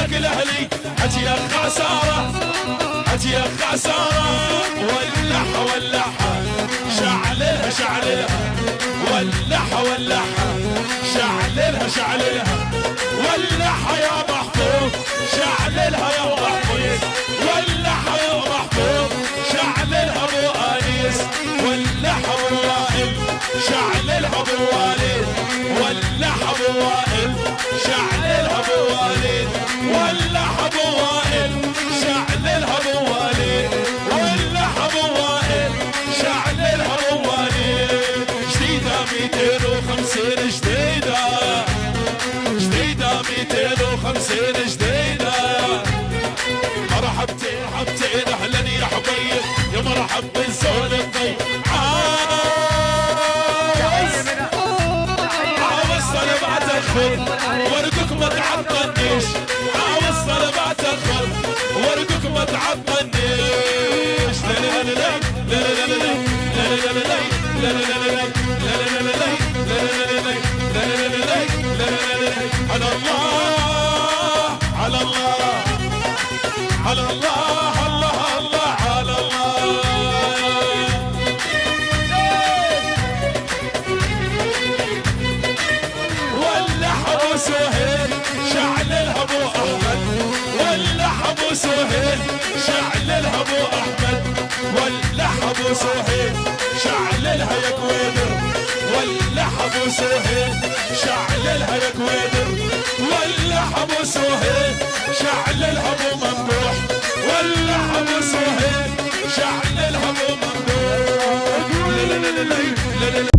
لك الاهلي حجي يا خساره حجي يا خساره ولعها ولعها شعللها شعللها ولعها ولعها شعللها شعللها ولعها يا محفوظ شعللها يا محفوظ ولعها يا محفوظ شعللها ابو انيس ولعها ابو وائل شعللها ابو والد ولعها ابو وائل شعللها ابو والد ولعها ابو وائل شعللها ابو والد ولعها ابو وائل شعللها ابو والد جديده 250 جديده جديده 250 جديده مرحبتين مرحبتين اهلا يا حبيب يا مرحب بالزول الطيب عاوصل ما تدخل ورقك ما تعطنيش عاوصل ما تدخل ورقك ما تعطنيش لا لا لا لا لا لا لا لا لا لا على الله على الله على الله الله الله على الله ولع ابو سهيل شعللها ابو احمد ولع ابو سهيل شعللها ابو احمد ولع ابو سهيل شعللها يا كويدر ولع ابو سهيل شعللها يا كويدر ولع ابو سهيل شعللها ابو ممدوح ولع ابو سهيل شعللها ابو ممدوح لا لا لا لا لا لا